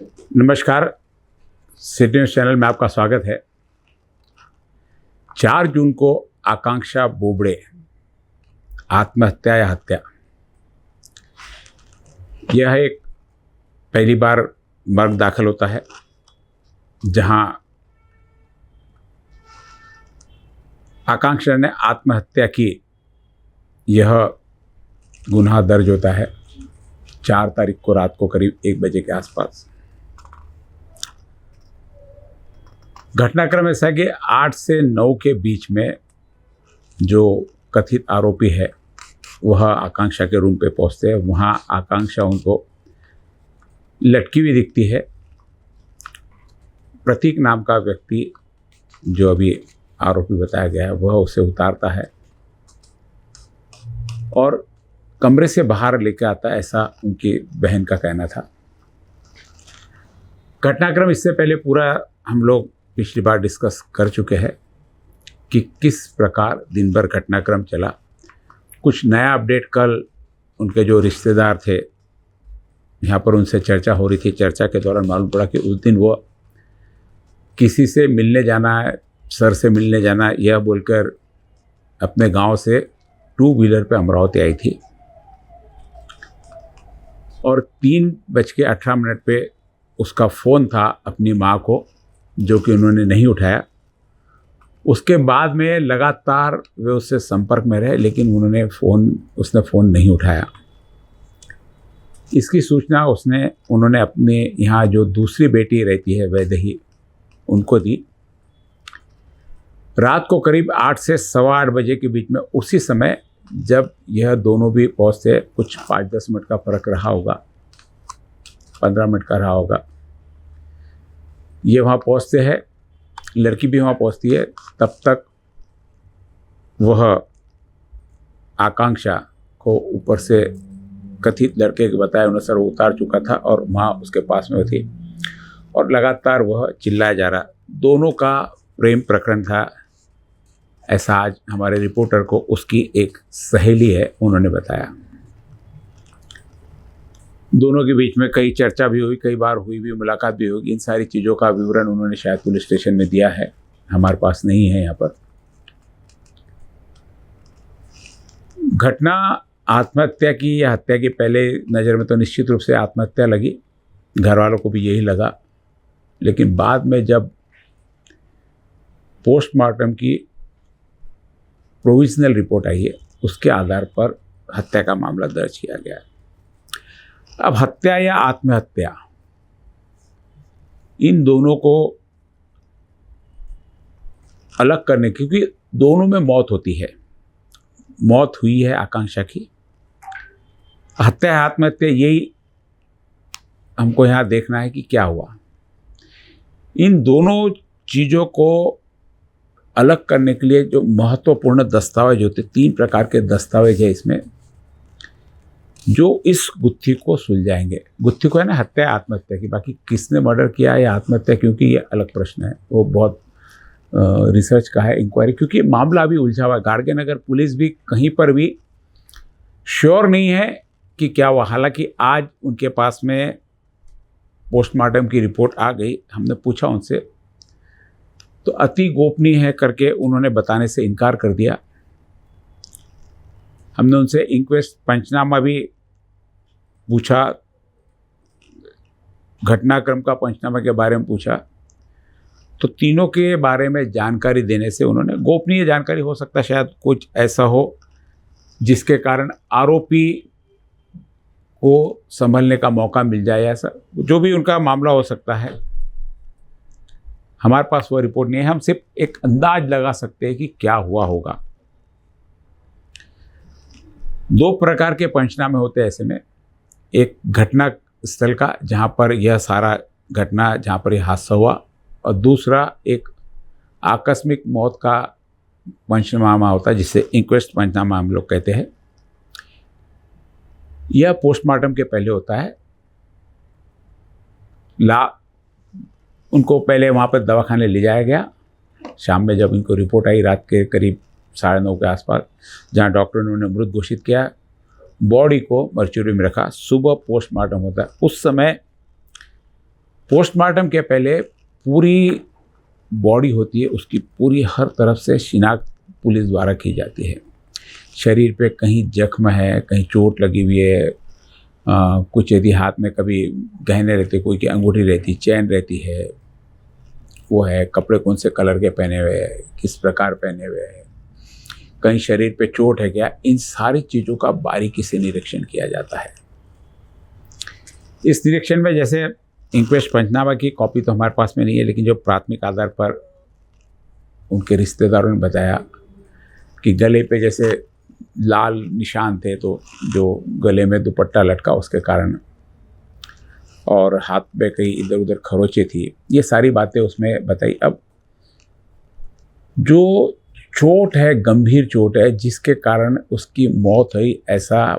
नमस्कार, city news channel में आपका स्वागत है। 4 जून को आकांक्षा बोबड़े आत्महत्या या हत्या, यह एक पहली बार मर्ग दाखिल होता है जहां आकांक्षा ने आत्महत्या की, यह गुनाह दर्ज होता है 4 तारीख को रात को करीब 1 बजे के आसपास। घटनाक्रम ऐसा है कि 8 से 9 के बीच में जो कथित आरोपी है वह आकांक्षा के रूम पे पहुंचते हैं। वहाँ आकांक्षा उनको लटकी हुई दिखती है। प्रतीक नाम का व्यक्ति जो अभी आरोपी बताया गया है वह उसे उतारता है और कमरे से बाहर लेकर आता है, ऐसा उनकी बहन का कहना था। घटनाक्रम इससे पहले पूरा हम लोग पिछली बार डिस्कस कर चुके हैं कि किस प्रकार दिन भर घटनाक्रम चला। कुछ नया अपडेट कल उनके जो रिश्तेदार थे यहाँ पर उनसे चर्चा हो रही थी। चर्चा के दौरान मालूम पड़ा कि उस दिन वो किसी से मिलने जाना है, सर से मिलने जाना है, यह बोलकर अपने गांव से 2 व्हीलर पे अमरावती आई थी और 3:18 पे उसका फ़ोन था अपनी माँ को, जो कि उन्होंने नहीं उठाया। उसके बाद में लगातार वे उससे संपर्क में रहे, लेकिन उसने फ़ोन नहीं उठाया। इसकी सूचना उन्होंने अपने यहाँ जो दूसरी बेटी रहती है वैदेही, उनको दी। रात को करीब 8 से सवा 8 बजे के बीच में, उसी समय जब यह दोनों भी पहुँचते, कुछ 5-10 मिनट का फ़र्क रहा होगा, 15 मिनट का रहा होगा, ये वहाँ पहुँचते हैं, लड़की भी वहाँ पहुँचती है। तब तक वह आकांक्षा को ऊपर से कथित लड़के के बताए अनुसार उतार चुका था और माँ उसके पास में थी और लगातार वह चिल्लाया जा रहा। दोनों का प्रेम प्रकरण था, ऐसा आज हमारे रिपोर्टर को उसकी एक सहेली है उन्होंने बताया। दोनों के बीच में कई चर्चा भी हुई, कई बार हुई भी, मुलाकात भी होगी। इन सारी चीज़ों का विवरण उन्होंने शायद पुलिस स्टेशन में दिया है, हमारे पास नहीं है यहाँ पर। घटना आत्महत्या की या हत्या की पहले नज़र में तो निश्चित रूप से आत्महत्या लगी, घर वालों को भी यही लगा, लेकिन बाद में जब पोस्टमार्टम की प्रोविजनल रिपोर्ट आई है उसके आधार पर हत्या का मामला दर्ज किया गया है। अब हत्या या आत्महत्या, इन दोनों को अलग करने, क्योंकि दोनों में मौत होती है, मौत हुई है आकांक्षा की। हत्या आत्महत्या, यही हमको यहाँ देखना है कि क्या हुआ। इन दोनों चीज़ों को अलग करने के लिए जो महत्वपूर्ण दस्तावेज होते, 3 प्रकार के दस्तावेज है इसमें, जो इस गुत्थी को सुलझाएंगे। गुत्थी को है ना, हत्या आत्महत्या की। बाकी किसने मर्डर किया या आत्महत्या, क्योंकि ये अलग प्रश्न है, वो बहुत रिसर्च का है, इंक्वायरी, क्योंकि मामला अभी उलझा हुआ है। गाड़गे नगर पुलिस भी कहीं पर भी श्योर नहीं है कि क्या हुआ। हालांकि आज उनके पास में पोस्टमार्टम की रिपोर्ट आ गई, हमने पूछा उनसे तो अति गोपनीय है करके उन्होंने बताने से इनकार कर दिया। हमने उनसे इंक्वेस्ट पंचनामा भी पूछा, घटनाक्रम का पंचनामा के बारे में पूछा, तो तीनों के बारे में जानकारी देने से उन्होंने, गोपनीय जानकारी हो सकता है, शायद कुछ ऐसा हो जिसके कारण आरोपी को संभलने का मौका मिल जाए, ऐसा जो भी उनका मामला हो सकता है। हमारे पास वो रिपोर्ट नहीं है, हम सिर्फ एक अंदाज लगा सकते हैं कि क्या हुआ होगा। 2 प्रकार के पंचनामे होते हैं ऐसे में, एक घटना स्थल का जहाँ पर यह सारा घटना, जहाँ पर यह हादसा हुआ, और दूसरा एक आकस्मिक मौत का पंचनामा होता है जिसे इंक्वेस्ट पंचनामा हम लोग कहते हैं। यह पोस्टमार्टम के पहले होता है। उनको पहले वहाँ पर दवाखाने ले जाया गया। शाम में जब इनको रिपोर्ट आई, रात के करीब 9:30 के आसपास, जहाँ डॉक्टर ने उन्हें मृत घोषित किया, बॉडी को मर्चुरी में रखा। सुबह पोस्टमार्टम होता है। उस समय पोस्टमार्टम के पहले पूरी बॉडी होती है, उसकी पूरी हर तरफ से शिनाख्त पुलिस द्वारा की जाती है। शरीर पे कहीं जख्म है, कहीं चोट लगी हुई है, कुछ यदि हाथ में कभी गहने रहते, कोई की अंगूठी रहती, चैन रहती है, वो है, कपड़े कौन से कलर के पहने हुए हैं, किस प्रकार पहने हुए हैं, कहीं शरीर पे चोट है क्या, इन सारी चीज़ों का बारीकी से निरीक्षण किया जाता है। इस निरीक्षण में जैसे इंक्वेस्ट पंचनामा की कॉपी तो हमारे पास में नहीं है, लेकिन जो प्राथमिक आधार पर उनके रिश्तेदारों ने बताया कि गले पे जैसे लाल निशान थे, तो जो गले में दुपट्टा लटका उसके कारण, और हाथ पे कहीं इधर उधर खरोचे थी, ये सारी बातें उसमें बताई। अब जो चोट है, गंभीर चोट है, जिसके कारण उसकी मौत हुई, ऐसा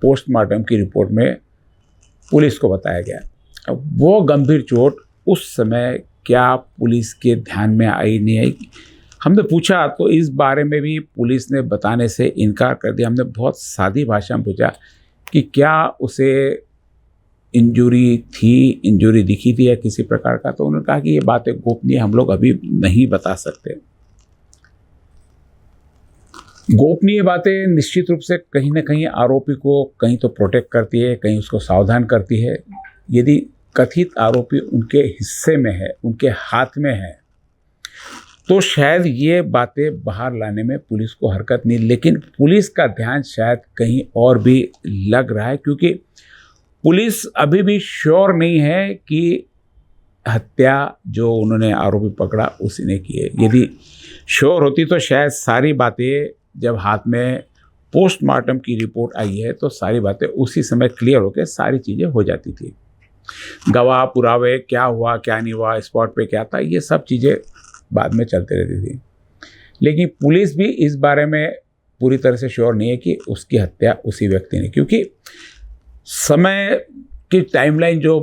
पोस्टमार्टम की रिपोर्ट में पुलिस को बताया गया। अब वो गंभीर चोट उस समय क्या पुलिस के ध्यान में आई नहीं आई, हमने पूछा तो इस बारे में भी पुलिस ने बताने से इनकार कर दिया। हमने बहुत सादी भाषा में पूछा कि क्या उसे इंजरी थी, इंजरी दिखी थी या किसी प्रकार का, तो उन्होंने कहा कि ये बातें गोपनीय, हम लोग अभी नहीं बता सकते। गोपनीय बातें निश्चित रूप से कहीं ना कहीं आरोपी को कहीं तो प्रोटेक्ट करती है, कहीं उसको सावधान करती है। यदि कथित आरोपी उनके हिस्से में है, उनके हाथ में है, तो शायद ये बातें बाहर लाने में पुलिस को हरकत नहीं, लेकिन पुलिस का ध्यान शायद कहीं और भी लग रहा है, क्योंकि पुलिस अभी भी श्योर नहीं है कि हत्या जो उन्होंने आरोपी पकड़ा उसी ने की है। यदि श्योर होती तो शायद सारी बातें, जब हाथ में पोस्टमार्टम की रिपोर्ट आई है तो सारी बातें उसी समय क्लियर होकर सारी चीज़ें हो जाती थी। गवाह, पुरावे, क्या हुआ क्या नहीं हुआ, स्पॉट पे क्या था, ये सब चीज़ें बाद में चलते रहती थी। लेकिन पुलिस भी इस बारे में पूरी तरह से श्योर नहीं है कि उसकी हत्या उसी व्यक्ति ने, क्योंकि समय की टाइमलाइन जो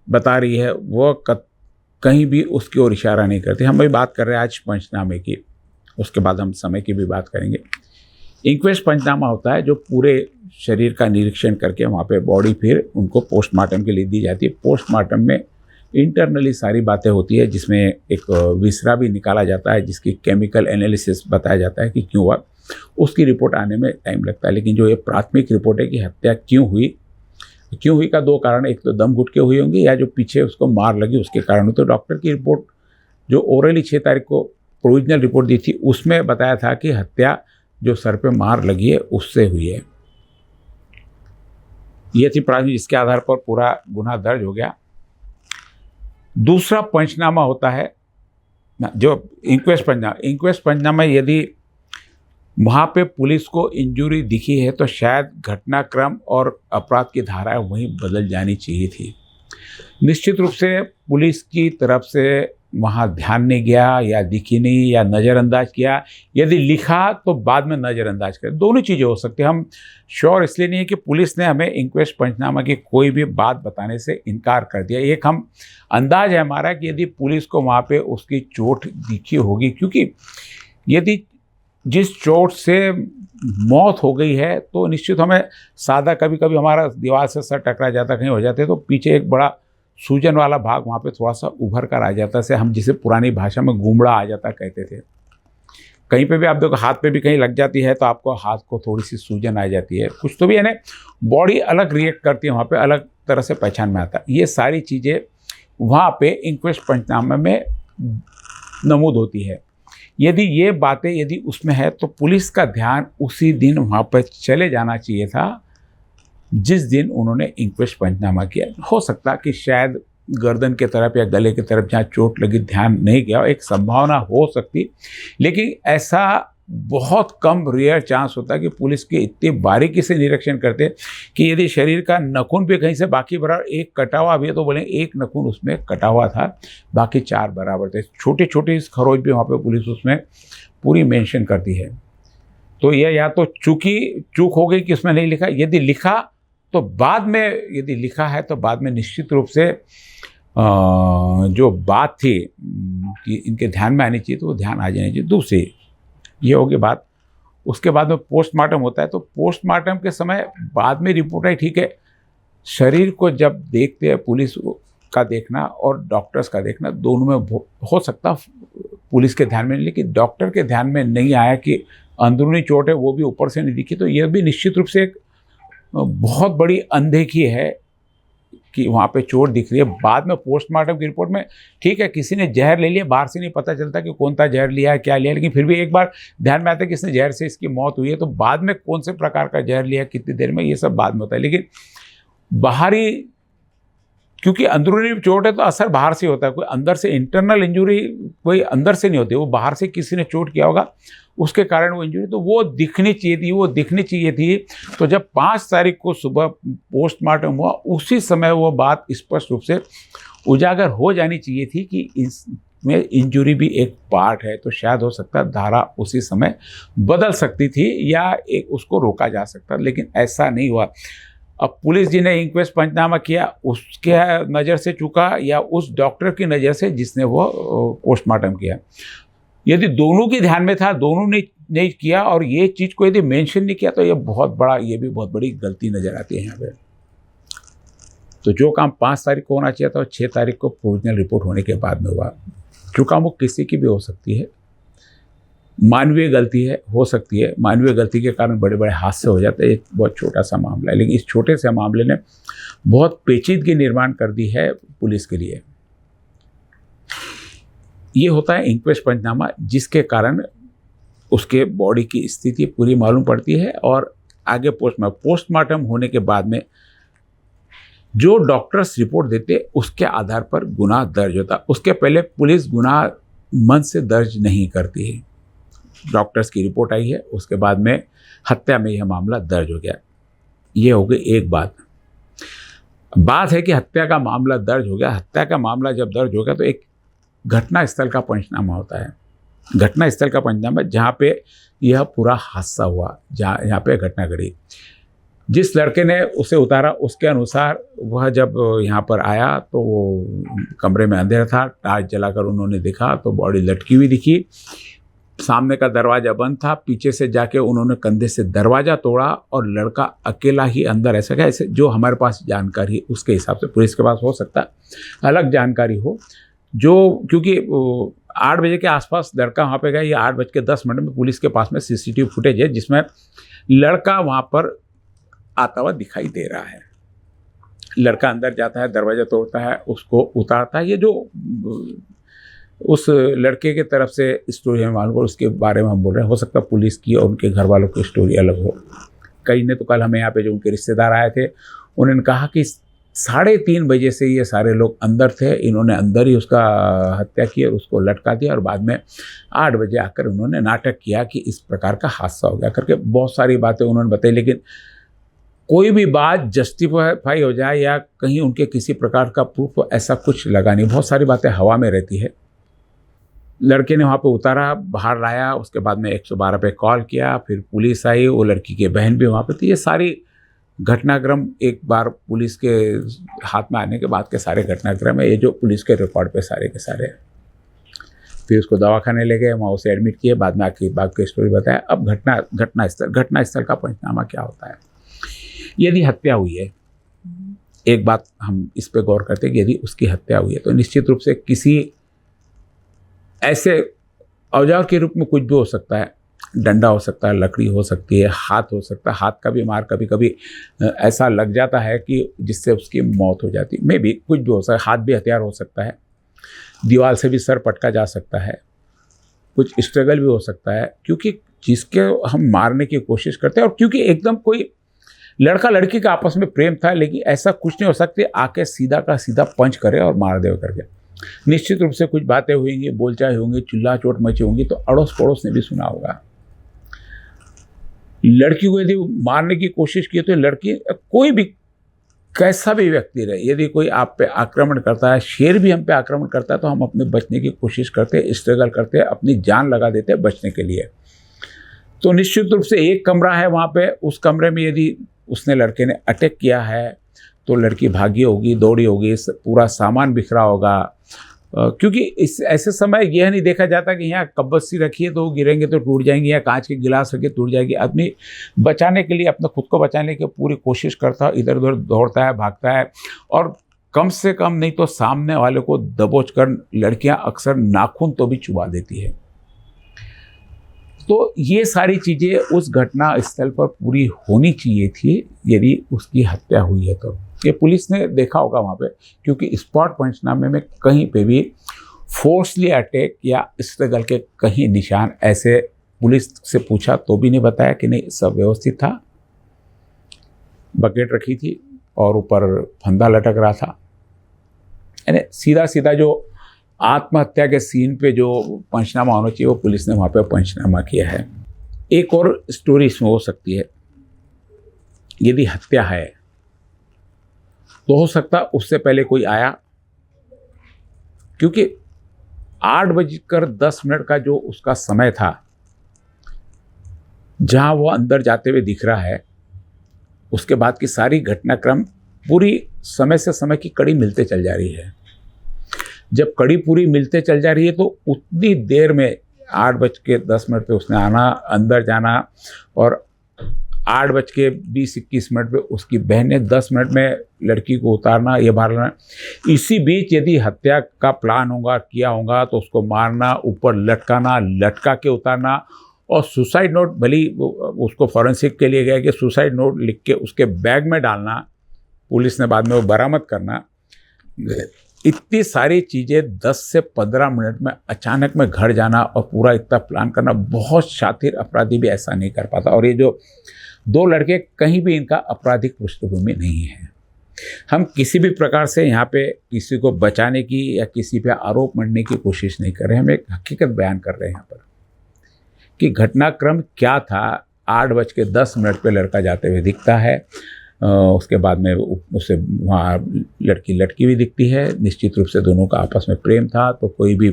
बता रही है वो कहीं भी उसकी ओर इशारा नहीं करती। हम भी बात कर रहे हैं आज पंचनामे की, उसके बाद हम समय की भी बात करेंगे। इंक्वेस्ट पंचनामा होता है जो पूरे शरीर का निरीक्षण करके वहाँ पे बॉडी फिर उनको पोस्टमार्टम के लिए दी जाती है। पोस्टमार्टम में इंटरनली सारी बातें होती है, जिसमें एक विसरा भी निकाला जाता है, जिसकी केमिकल एनालिसिस बताया जाता है कि क्यों हुआ, उसकी रिपोर्ट आने में टाइम लगता है। लेकिन जो ये प्राथमिक रिपोर्ट है कि हत्या क्यों हुई का दो कारण, एक तो दम घुट के हुई होंगी या जो पीछे उसको मार लगी उसके कारण। तो डॉक्टर की रिपोर्ट जो ओरली 6 तारीख को प्रोविजनल रिपोर्ट दी थी, उसमें बताया था कि हत्या जो सर पे मार लगी है उससे हुई है। ये थी प्राथमिक, जिसके आधार पर पूरा गुनाह दर्ज हो गया। दूसरा पंचनामा होता है जो इंक्वेस्ट पंचनामा, यदि वहाँ पे पुलिस को इंजरी दिखी है तो शायद घटनाक्रम और अपराध की धाराएं वहीं बदल जानी चाहिए थी। निश्चित रूप से पुलिस की तरफ से वहाँ ध्यान नहीं गया, या दिखी नहीं, या नज़रअंदाज किया। यदि लिखा तो बाद में नज़रअंदाज कर, दोनों चीज़ें हो सकती है। हम श्योर इसलिए नहीं है कि पुलिस ने हमें इंक्वेस्ट पंचनामा की कोई भी बात बताने से इनकार कर दिया। एक हम अंदाज है हमारा कि यदि पुलिस को वहाँ पे उसकी चोट दिखी होगी, क्योंकि यदि जिस चोट से मौत हो गई है तो निश्चित हमें सादा, कभी कभी हमारा दीवार से सर टकरा जाता, कहीं हो जाते, तो पीछे एक बड़ा सूजन वाला भाग वहाँ पे थोड़ा सा उभर कर आ जाता से, हम जिसे पुरानी भाषा में गुमड़ा आ जाता कहते थे। कहीं पे भी आप देखो, हाथ पे भी कहीं लग जाती है तो आपको हाथ को थोड़ी सी सूजन आ जाती है, कुछ तो भी, यानी बॉडी अलग रिएक्ट करती है, वहाँ पे अलग तरह से पहचान में आता है। ये सारी चीज़ें वहाँ पे इंक्वेस्ट पंचनामे में नमूद होती है। यदि ये बातें यदि उसमें है तो पुलिस का ध्यान उसी दिन वहाँ पर चले जाना चाहिए था जिस दिन उन्होंने इंक्वेस्ट पंचनामा किया। हो सकता कि शायद गर्दन के तरफ या गले की तरफ जहाँ चोट लगी ध्यान नहीं गया, एक संभावना हो सकती, लेकिन ऐसा बहुत कम रेयर चांस होता है कि पुलिस के इतनी बारीकी से निरीक्षण करते कि यदि शरीर का नखून भी कहीं से बाकी बराबर एक कटा हुआ भी है तो बोले एक नखून उसमें कटा हुआ था, बाकी 4 बराबर थे। छोटे छोटे खरोच भी वहाँ पे पुलिस उसमें पूरी मेंशन करती है। तो यह या तो चूक हो गई कि उसमें नहीं लिखा, यदि लिखा तो बाद में, यदि लिखा है तो बाद में निश्चित रूप से जो बात थी कि इनके ध्यान में आनी चाहिए तो वो ध्यान आ जानी चाहिए। दूसरी ये होगी बात। उसके बाद में पोस्टमार्टम होता है, तो पोस्टमार्टम के समय बाद में रिपोर्ट आई, ठीक है, शरीर को जब देखते हैं पुलिस का देखना और डॉक्टर्स का देखना, दोनों में हो सकता पुलिस के ध्यान में, लेकिन डॉक्टर के ध्यान में नहीं आया कि अंदरूनी चोट है, वो भी ऊपर से नहीं दिखी। तो यह भी निश्चित रूप से एक बहुत बड़ी अनदेखी है कि वहाँ पे चोट दिख रही है। बाद में पोस्टमार्टम की रिपोर्ट में ठीक है, किसी ने जहर ले लिया, बाहर से नहीं पता चलता कि कौन सा जहर लिया है, क्या लिया है, लेकिन फिर भी एक बार ध्यान में आता है कि इसने जहर से इसकी मौत हुई है। तो बाद में कौन से प्रकार का जहर लिया, कितनी देर में, ये सब बाद में होता है। लेकिन बाहरी, क्योंकि अंदरूनी चोट है तो असर बाहर से होता है, कोई अंदर से इंटरनल इंजरी कोई अंदर से नहीं होती, वो बाहर से किसी ने चोट किया होगा उसके कारण वो इंजरी, तो वो दिखनी चाहिए थी। तो जब 5 तारीख को सुबह पोस्टमार्टम हुआ, उसी समय वो बात स्पष्ट रूप से उजागर हो जानी चाहिए थी कि इसमें इंजरी भी एक पार्ट है। तो शायद हो सकता है धारा उसी समय बदल सकती थी या एक उसको रोका जा सकता, लेकिन ऐसा नहीं हुआ। अब पुलिस जी ने इंक्वेस्ट पंचनामा किया, उसके नज़र से चूका या उस डॉक्टर की नज़र से जिसने वो पोस्टमार्टम किया। यदि दोनों के ध्यान में था, दोनों ने नहीं किया और ये चीज़ को यदि मेंशन नहीं किया, तो ये भी बहुत बड़ी गलती नज़र आती है यहाँ पे। तो जो काम 5 तारीख को होना चाहिए था, 6 तारीख को प्रोविजनल रिपोर्ट होने के बाद में हुआ। चूका वो किसी की भी हो सकती है, मानवीय गलती है, हो सकती है। मानवीय गलती के कारण बड़े बड़े हादसे हो जाते हैं। एक बहुत छोटा सा मामला है, लेकिन इस छोटे से मामले ने बहुत पेचीदगी निर्माण कर दी है पुलिस के लिए। ये होता है इंक्वेस्ट पंचनामा, जिसके कारण उसके बॉडी की स्थिति पूरी मालूम पड़ती है और आगे पोस्टमार्टम होने के बाद में जो डॉक्टर्स रिपोर्ट देते उसके आधार पर गुनाह दर्ज होता। उसके पहले पुलिस गुनाह मन से दर्ज नहीं करती है। डॉक्टर्स की रिपोर्ट आई है, उसके बाद में हत्या में यह मामला दर्ज हो गया। ये हो गई एक बात है कि हत्या का मामला दर्ज हो गया। हत्या का मामला जब दर्ज हो गया तो एक घटना स्थल का पंचनामा होता है। घटना स्थल का पंचनामा जहाँ पे यह पूरा हादसा हुआ, यहाँ पे घटना घटी, जिस लड़के ने उसे उतारा उसके अनुसार वह जब यहाँ पर आया तो वो कमरे में अंधेरा था, टार्च जलाकर उन्होंने देखा तो बॉडी लटकी हुई दिखी। सामने का दरवाज़ा बंद था, पीछे से जाके उन्होंने कंधे से दरवाज़ा तोड़ा और लड़का अकेला ही अंदर ऐसा क्या, ऐसे जो हमारे पास जानकारी उसके हिसाब से, पुलिस के पास हो सकता है अलग जानकारी हो, जो क्योंकि 8 बजे के आसपास लड़का वहाँ पे गया। ये 8:10 में पुलिस के पास में CCTV फुटेज है जिसमें लड़का वहाँ पर आता हुआ दिखाई दे रहा है। लड़का अंदर जाता है, दरवाज़ा तोड़ता है, उसको उतारता है। ये जो उस लड़के के तरफ से स्टोरी है मालूम, उसके बारे में हम बोल रहे हैं। हो सकता है पुलिस की और उनके घर वालों की स्टोरी अलग हो। कई ने तो कल हमें यहाँ पे जो उनके रिश्तेदार आए थे उन्होंने कहा कि 3:30 बजे से ये सारे लोग अंदर थे, इन्होंने अंदर ही उसका हत्या की और उसको लटका दिया और बाद में 8 बजे आकर उन्होंने नाटक किया कि इस प्रकार का हादसा हो गया करके बहुत सारी बातें उन्होंने बताई। लेकिन कोई भी बात जस्टिफाई हो जाए या कहीं उनके किसी प्रकार का प्रूफ, ऐसा कुछ लगा नहीं। बहुत सारी बातें हवा में रहती है। लड़के ने वहाँ पे उतारा, बाहर लाया, उसके बाद में 112 पे कॉल किया, फिर पुलिस आई, वो लड़की की बहन भी वहाँ पे थी। ये सारी घटनाक्रम एक बार पुलिस के हाथ में आने के बाद के सारे घटनाक्रम है, ये जो पुलिस के रिकॉर्ड पे सारे के सारे। फिर उसको दवाखाने ले गए, वहाँ उसे एडमिट किए, बाद में आखिर बात की स्टोरी बताया। अब घटना स्थल का पंचनामा क्या होता है। यदि हत्या हुई है, एक बात हम इस पे गौर करते हैं कि यदि उसकी हत्या हुई है तो निश्चित रूप से किसी ऐसे औजार के रूप में कुछ भी हो सकता है। डंडा हो सकता है, लकड़ी हो सकती है, हाथ हो सकता है। हाथ का भी मार कभी कभी ऐसा लग जाता है कि जिससे उसकी मौत हो जाती है। मे भी कुछ भी हो सकता है, हाथ भी हथियार हो सकता है, दीवार से भी सर पटका जा सकता है, कुछ स्ट्रगल भी हो सकता है, क्योंकि जिसके हम मारने की कोशिश करते हैं और क्योंकि एकदम कोई लड़का लड़की का आपस में प्रेम था, लेकिन ऐसा कुछ नहीं हो सकती आके सीधा का सीधा पंच करे और मार दे करके। निश्चित रूप से कुछ बातें हुएंगी, बोलचाल होंगी, चिल्ला चोट मची होंगी, तो अड़ोस पड़ोस ने भी सुना होगा। लड़की को यदि मारने की कोशिश की तो लड़की, कोई भी कैसा भी व्यक्ति रहे, यदि कोई आप पे आक्रमण करता है, शेर भी हम पे आक्रमण करता है, तो हम अपने बचने की कोशिश करते हैं, स्ट्रगल करते हैं, अपनी जान लगा देते हैं बचने के लिए। तो निश्चित रूप से एक कमरा है वहाँ पे, उस कमरे में यदि उसने लड़के ने अटैक किया है तो लड़की भागी होगी, दौड़ी होगी, पूरा सामान बिखरा होगा। क्योंकि इस ऐसे समय यह नहीं देखा जाता कि यहाँ कब्बसी रखी है तो गिरेंगे तो टूट जाएंगे, या कांच के गिलास रखिए टूट जाएगी। आदमी बचाने के लिए, अपने खुद को बचाने की पूरी कोशिश करता है, इधर उधर दौड़ता है, भागता है। और कम से कम नहीं तो सामने वाले को दबोच कर लड़कियां अक्सर नाखून तो भी चुबा देती है। तो ये सारी चीज़ें उस घटना स्थल पर पूरी होनी चाहिए थी यदि उसकी हत्या हुई है तो। ये पुलिस ने देखा होगा वहाँ पे, क्योंकि स्पॉट पंचनामे में कहीं पे भी फोर्सली अटैक या स्ट्रगल के कहीं निशान ऐसे पुलिस से पूछा तो भी नहीं बताया कि नहीं सब व्यवस्थित था। बकेट रखी थी और ऊपर फंदा लटक रहा था, यानी सीधा सीधा जो आत्महत्या के सीन पे जो पंचनामा होना चाहिए वो पुलिस ने वहाँ पे पंचनामा किया है। एक और स्टोरी इसमें हो सकती है, यदि हत्या है तो हो सकता उससे पहले कोई आया, क्योंकि 8:10 का जो उसका समय था जहाँ वो अंदर जाते हुए दिख रहा है, उसके बाद की सारी घटनाक्रम पूरी समय से समय की कड़ी मिलते चल जा रही है। जब कड़ी पूरी मिलते चल जा रही है तो उतनी देर में 8:10 पे उसने आना, अंदर जाना, और 8:20-21 पे उसकी बहन ने 10 मिनट में लड़की को उतारना, ये बाहर लाना। इसी बीच यदि हत्या का प्लान होगा, किया होगा, तो उसको मारना, ऊपर लटकाना, लटका के उतारना, और सुसाइड नोट भली उसको फॉरेंसिक के लिए गया कि सुसाइड नोट लिख के उसके बैग में डालना, पुलिस ने बाद में वो बरामद करना। इतनी सारी चीज़ें 10 से 15 मिनट में अचानक में घर जाना और पूरा इतना प्लान करना, बहुत शातिर अपराधी भी ऐसा नहीं कर पाता। और ये जो 2 लड़के, कहीं भी इनका आपराधिक पृष्ठभूमि नहीं है। हम किसी भी प्रकार से यहाँ पे किसी को बचाने की या किसी पे आरोप मढ़ने की कोशिश नहीं कर रहे हैं। हम एक हकीकत बयान कर रहे हैं यहाँ पर कि घटनाक्रम क्या था। 8:10 पे लड़का जाते हुए दिखता है, उसके बाद में उसे वहाँ लड़की लटकी हुई दिखती है। निश्चित रूप से दोनों का आपस में प्रेम था, तो कोई भी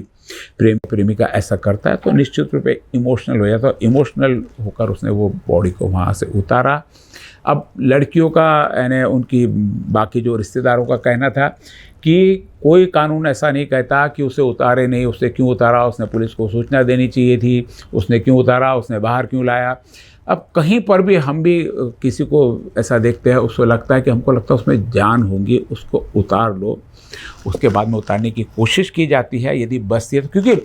प्रेमिका ऐसा करता है तो निश्चित रूप से इमोशनल हो जाता है। इमोशनल होकर उसने वो बॉडी को वहाँ से उतारा। अब लड़कियों का यानी उनकी बाकी जो रिश्तेदारों का कहना था कि कोई कानून ऐसा नहीं कहता कि उसे उतारे नहीं, उसने क्यों उतारा, उसने पुलिस को सूचना देनी चाहिए थी, उसने क्यों उतारा, उसने बाहर क्यों लाया। अब कहीं पर भी हम भी किसी को ऐसा देखते हैं, उसको लगता है कि हमको लगता है उसमें जान होगी, उसको उतार लो। उसके बाद में उतारने की कोशिश की जाती है यदि बचती है तो, क्योंकि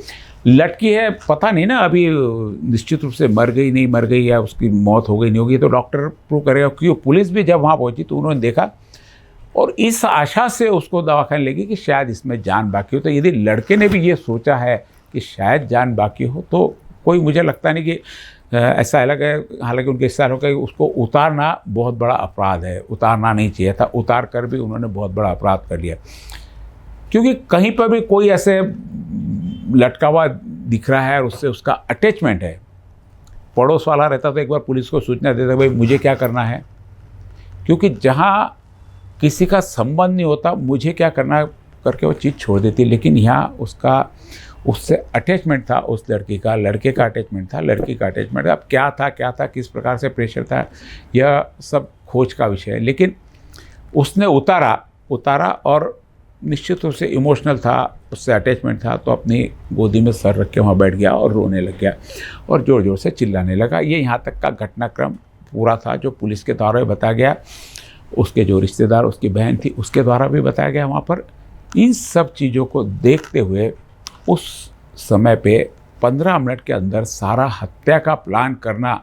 लटकी है, पता नहीं ना अभी निश्चित रूप से मर गई नहीं मर गई या उसकी मौत हो गई नहीं होगी, तो डॉक्टर प्रूव करेगा। क्योंकि पुलिस भी जब वहाँ पहुँची तो उन्होंने देखा और इस आशा से उसको दवाखाने ले गई कि शायद इसमें जान बाकी हो। तो यदि लड़के ने भी ये सोचा है कि शायद जान बाकी हो तो कोई, मुझे लगता नहीं कि ऐसा अलग है। हालांकि उनके हिस्सा होगा कि उसको उतारना बहुत बड़ा अपराध है, उतारना नहीं चाहिए था, उतार कर भी उन्होंने बहुत बड़ा अपराध कर लिया। क्योंकि कहीं पर भी कोई ऐसे लटका हुआ दिख रहा है और उससे उसका अटैचमेंट है, पड़ोस वाला रहता तो एक बार पुलिस को सूचना देता भाई मुझे क्या करना है। क्योंकि जहाँ किसी का संबंध नहीं होता, मुझे क्या करना करके वो चीज़ छोड़ देती। लेकिन यहाँ उसका उससे अटैचमेंट था, उस लड़की का, लड़के का अटैचमेंट था, लड़की का अटैचमेंट। अब क्या था, किस प्रकार से प्रेशर था, यह सब खोज का विषय है। लेकिन उसने उतारा और निश्चित रूप से इमोशनल था, उससे अटैचमेंट था, तो अपनी गोदी में सर रख के वहाँ बैठ गया और रोने लग गया और ज़ोर ज़ोर से चिल्लाने लगा। ये यहाँ तक का घटनाक्रम पूरा था जो पुलिस के द्वारा बताया गया, उसके जो रिश्तेदार, उसकी बहन थी, उसके द्वारा भी बताया गया वहाँ पर। इन सब चीज़ों को देखते हुए उस समय पे 15 मिनट के अंदर सारा हत्या का प्लान करना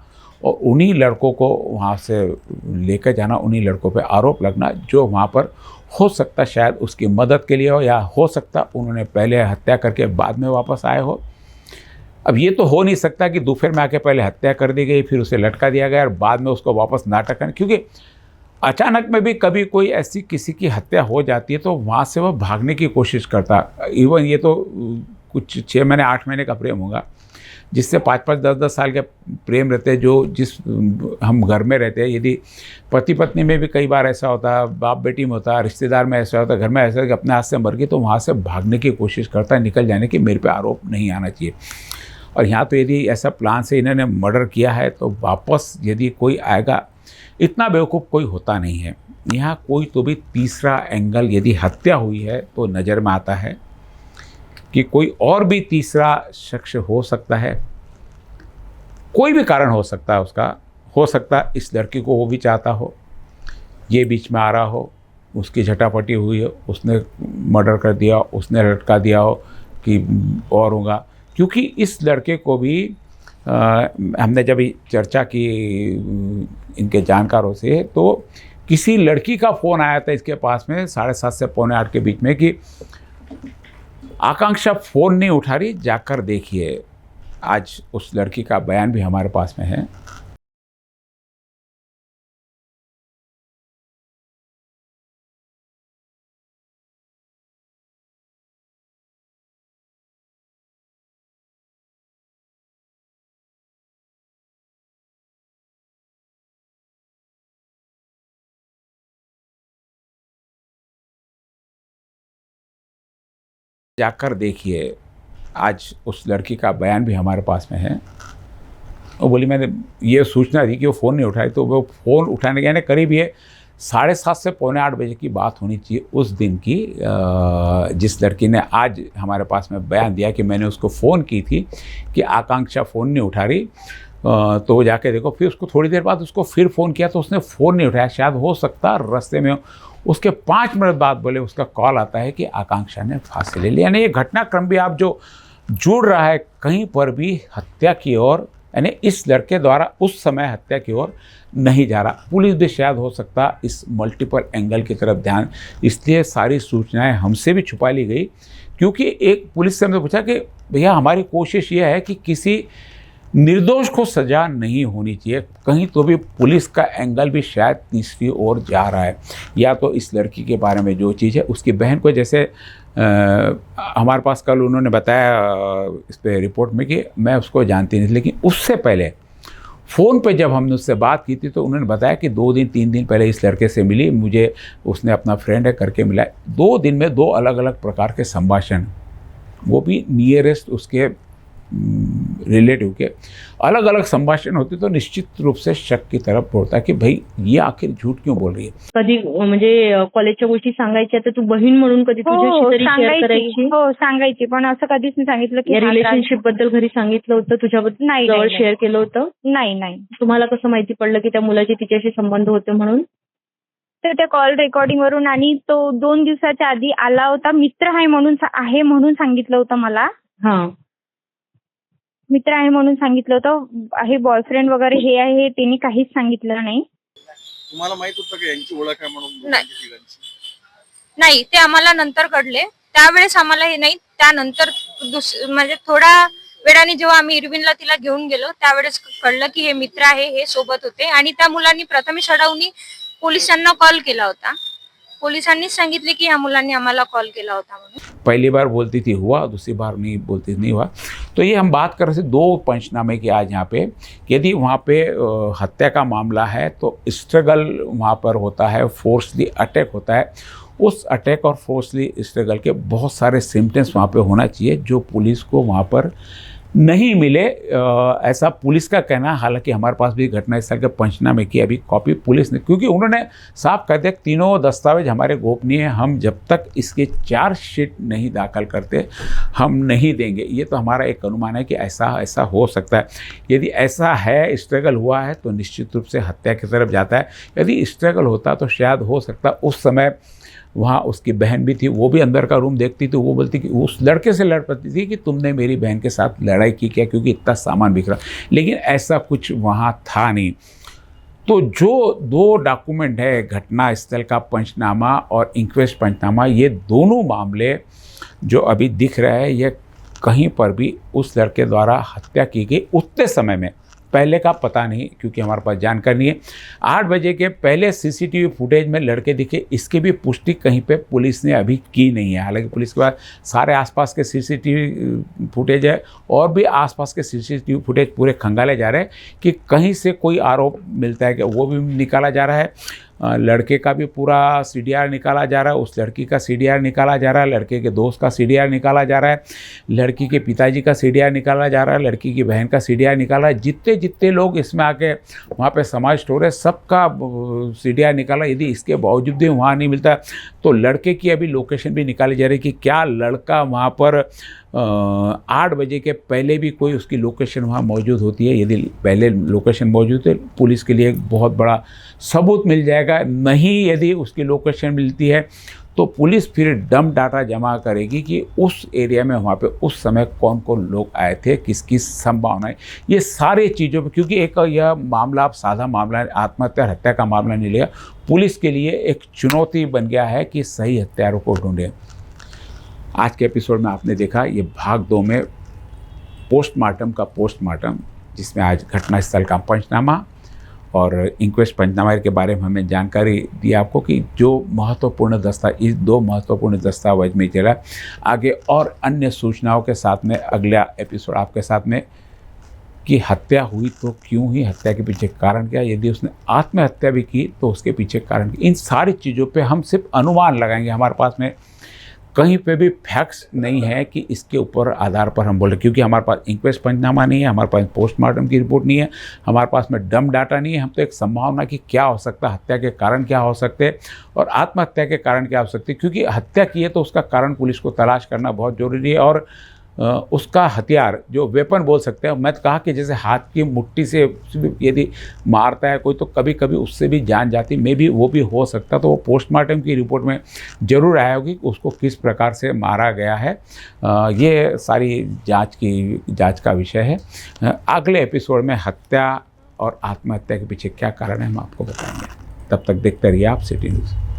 और उन्हीं लड़कों को वहाँ से लेकर जाना, उन्हीं लड़कों पे आरोप लगना जो वहाँ पर हो सकता शायद उसकी मदद के लिए हो, या हो सकता उन्होंने पहले हत्या करके बाद में वापस आए हो। अब ये तो हो नहीं सकता कि दोपहर में आके पहले हत्या कर दी गई, फिर उसे लटका दिया गया और बाद में उसको वापस नाटक करना। क्योंकि अचानक में भी कभी कोई ऐसी किसी की हत्या हो जाती है तो वहाँ से वह भागने की कोशिश करता। इवन ये तो कुछ 6 महीने 8 महीने का प्रेम होगा, जिससे 5-5 10-10 साल के प्रेम रहते हैं, जो जिस हम घर में रहते हैं। यदि पति पत्नी में भी कई बार ऐसा होता है, बाप बेटी में होता है, रिश्तेदार में ऐसा होता है, घर में ऐसा कि अपने हाथ से मर गई, तो वहाँ से भागने की कोशिश करता है, निकल जाने की, मेरे पे आरोप नहीं आना चाहिए। और यहाँ तो यदि ऐसा प्लान से इन्होंने मर्डर किया है तो वापस यदि कोई आएगा, इतना बेवकूफ़ कोई होता नहीं है। यहाँ कोई तो भी तीसरा एंगल यदि हत्या हुई है तो नज़र में आता है कि कोई और भी तीसरा शख्स हो सकता है। कोई भी कारण हो सकता है उसका, हो सकता है इस लड़की को वो भी चाहता हो, ये बीच में आ रहा हो, उसकी झटापटी हुई हो, उसने मर्डर कर दिया, उसने लटका दिया हो कि और होगा। क्योंकि इस लड़के को भी हमने जब चर्चा की इनके जानकारों से, तो किसी लड़की का फ़ोन आया था इसके पास में 7:30 से 7:45 के बीच में कि आकांक्षा फ़ोन नहीं उठा रही, जाकर देखिए। आज उस लड़की का बयान भी हमारे पास में है। जाकर देखिए। आज उस लड़की का बयान भी हमारे पास में है। वो बोली मैंने ये सूचना दी कि वो फ़ोन नहीं उठाई, तो वो फ़ोन उठाने के, यानी करीब ये 7:30 से 7:45 बजे की बात होनी चाहिए उस दिन की, जिस लड़की ने आज हमारे पास में बयान दिया कि मैंने उसको फ़ोन की थी कि आकांक्षा फ़ोन नहीं उठा रही। तो वो जाके देखो, फिर उसको थोड़ी देर बाद उसको फिर फ़ोन किया तो उसने फ़ोन नहीं उठाया। शायद हो सकता रास्ते में हो। उसके 5 मिनट बाद बोले उसका कॉल आता है कि आकांक्षा ने फांसी ले ली। यानी ये घटनाक्रम भी आप जो जुड़ रहा है कहीं पर भी हत्या की ओर, यानी इस लड़के द्वारा उस समय हत्या की ओर नहीं जा रहा। पुलिस भी शायद हो सकता इस मल्टीपल एंगल की तरफ ध्यान, इसलिए सारी सूचनाएं हमसे भी छुपा ली गई। क्योंकि एक पुलिस से हमने पूछा कि भैया हमारी कोशिश ये है कि किसी निर्दोष को सज़ा नहीं होनी चाहिए, कहीं तो भी पुलिस का एंगल भी शायद तीसरी ओर जा रहा है। या तो इस लड़की के बारे में जो चीज़ है, उसकी बहन को जैसे हमारे पास कल उन्होंने बताया इस पे रिपोर्ट में कि मैं उसको जानती नहीं थी, लेकिन उससे पहले फ़ोन पे जब हमने उससे बात की थी तो उन्होंने बताया कि 2 दिन 3 दिन पहले इस लड़के से मिली, मुझे उसने अपना फ्रेंड है करके मिला। 2 दिन में 2 अलग अलग प्रकार के संभाषण, वो भी नियरेस्ट उसके रिलेटिव के अलग अलग संभाषण होते, तो निश्चित रूप से शक की तरफ पड़ता है कि भाई ये आखिर झूठ क्यों बोल रही है। कधी म्हणजे कॉलेजच्या गोष्टी सांगायच्या तर तू बहीण म्हणून कधी तुझ्याशी तरी शेअर करायची? हो सांगायची, पण असं कधीच नाही सांगितलं की रिलेशनशिप बद्दल घरी सांगितलं होतं तुझ्याबद्दल? नाही, जवळ नाही. शेअर केलं होतं? नाही. तुम्हाला कसं माहिती पडलं की त्या मुलाचे तिच्याशी संबंध होते म्हणून? तर त्या कॉल रेकॉर्डिंग वरून, आणि तो 2 दिवसाच्या आधी आला होता, मित्र आहे म्हणून सांगितलं होतं मला. हां. मित्र आहे म्हणून सांगितलं होतं. आहे बॉयफ्रेंड वगैरे हे आहे, हे त्यांनी काहीच सांगितलं नाही. तुम्हाला माहित होतं की यांची ओळख आहे म्हणून? नाही, ते आम्हाला नंतर कळले. त्यावेळेस आम्हाला हे नाही, त्यानंतर म्हणजे थोडा वेळाने जेव्हा आम्ही इरविनला तिला घेऊन गेलो त्यावेळेस कळलं की हे मित्र आहे, हे सोबत होते. आणि त्या मुलांनी प्रथमेश अडावनी पोलिसांना कॉल केला होता. पोलिसांनी सांगितले की ह्या मुलांनी आम्हाला कॉल केला होता म्हणून. पहली बार बोलती थी हुआ, दूसरी बार नहीं बोलती नहीं हुआ। तो ये हम बात कर रहे थे 2 पंचनामे की आज यहाँ पे। यदि वहाँ पे हत्या का मामला है तो स्ट्रगल वहाँ पर होता है, फोर्सली अटैक होता है। उस अटैक और फोर्सली स्ट्रगल के बहुत सारे सिम्टम्स वहाँ पे होना चाहिए जो पुलिस को वहाँ पर नहीं मिले, ऐसा पुलिस का कहना है। हालांकि हमारे पास भी घटनास्थल के पंचनामे की अभी कॉपी पुलिस ने, क्योंकि उन्होंने साफ कह दिया तीनों दस्तावेज हमारे गोपनीय हैं, हम जब तक इसके चार्जशीट नहीं दाखिल करते हम नहीं देंगे। ये तो हमारा एक अनुमान है कि ऐसा हो सकता है। यदि ऐसा है, स्ट्रगल हुआ है, तो निश्चित रूप से हत्या की तरफ जाता है। यदि स्ट्रगल होता तो शायद हो सकता उस समय वहाँ उसकी बहन भी थी, वो भी अंदर का रूम देखती थी, वो बोलती कि उस लड़के से लड़ पड़ती थी कि तुमने मेरी बहन के साथ लड़ाई की क्या, क्योंकि इतना सामान बिखरा। लेकिन ऐसा कुछ वहाँ था नहीं। तो जो 2 डॉक्यूमेंट है, घटना स्थल का पंचनामा और इंक्वेस्ट पंचनामा, ये दोनों मामले जो अभी दिख रहे हैं, ये कहीं पर भी उस लड़के द्वारा हत्या की गई उतने समय में, पहले का पता नहीं क्योंकि हमारे पास जानकारी नहीं है। 8 बजे के पहले सीसीटीवी फुटेज में लड़के दिखे, इसकी भी पुष्टि कहीं पे पुलिस ने अभी की नहीं है। हालांकि पुलिस के पास सारे आसपास के सीसीटीवी फुटेज है और भी आसपास के सीसीटीवी फुटेज पूरे खंगाले जा रहे हैं कि कहीं से कोई आरोप मिलता है कि वो भी निकाला जा रहा है। लड़के का भी पूरा सीडीआर निकाला जा रहा है, उस लड़की का सीडीआर निकाला जा रहा है, लड़के के दोस्त का सीडीआर निकाला जा रहा है, लड़की के पिताजी का सीडीआर निकाला जा रहा है, लड़की की बहन का सीडीआर निकाला है। जितने लोग इसमें आके वहाँ पे समाज स्टोर है, सबका सीडीआर निकाला। यदि इसके बावजूद भी वहाँ नहीं मिलता तो लड़के की अभी लोकेशन भी निकाली जा रही है कि क्या लड़का वहाँ पर 8 बजे के पहले भी कोई उसकी लोकेशन वहाँ मौजूद होती है। यदि पहले लोकेशन मौजूद है, पुलिस के लिए एक बहुत बड़ा सबूत मिल जाएगा। नहीं यदि उसकी लोकेशन मिलती है तो पुलिस फिर डम डाटा जमा करेगी कि उस एरिया में वहाँ पे उस समय कौन कौन लोग आए थे, किसकी संभावनाएं, ये सारे चीज़ों पे, क्योंकि एक यह मामला अब सादा मामला आत्महत्या और हत्या का मामला नहीं लिया, पुलिस के लिए एक चुनौती बन गया है कि सही हत्यारों को ढूंढें। आज के एपिसोड में आपने देखा ये भाग 2 में पोस्टमार्टम का पोस्टमार्टम, जिसमें आज घटनास्थल का पंचनामा और इंक्वेस्ट पंचनामा के बारे में हमें जानकारी दी आपको कि जो महत्वपूर्ण दस्तावेज, 2 महत्वपूर्ण दस्तावेज में चला। आगे और अन्य सूचनाओं के साथ में अगला एपिसोड आपके साथ में कि हत्या हुई तो क्यों हुई, हत्या के पीछे कारण क्या, यदि उसने आत्महत्या भी की तो उसके पीछे कारण क्या, इन सारी चीज़ों पे हम सिर्फ अनुमान लगाएंगे। हमारे पास में कहीं पे भी फैक्ट्स नहीं है कि इसके ऊपर आधार पर हम बोले, क्योंकि हमारे पास इंक्वेस्ट पंचनामा नहीं है, हमारे पास पोस्टमार्टम की रिपोर्ट नहीं है, हमारे पास में डम डाटा नहीं है। हम तो एक संभावना कि क्या हो सकता है, हत्या के कारण क्या हो सकते हैं और आत्महत्या के कारण क्या हो सकते हैं, क्योंकि हत्या की है तो उसका कारण पुलिस को तलाश करना बहुत ज़रूरी है। और उसका हथियार जो वेपन बोल सकते हैं, मैं तो कहा कि जैसे हाथ की मुट्ठी से यदि मारता है कोई तो कभी कभी उससे भी जान जाती, मे भी वो भी हो सकता, तो वो पोस्टमार्टम की रिपोर्ट में ज़रूर आया होगी कि उसको किस प्रकार से मारा गया है। ये सारी जांच का विषय है। अगले एपिसोड में हत्या और आत्महत्या के पीछे क्या कारण है हम आपको बताएंगे। तब तक देखते रहिए आप सिटी न्यूज़।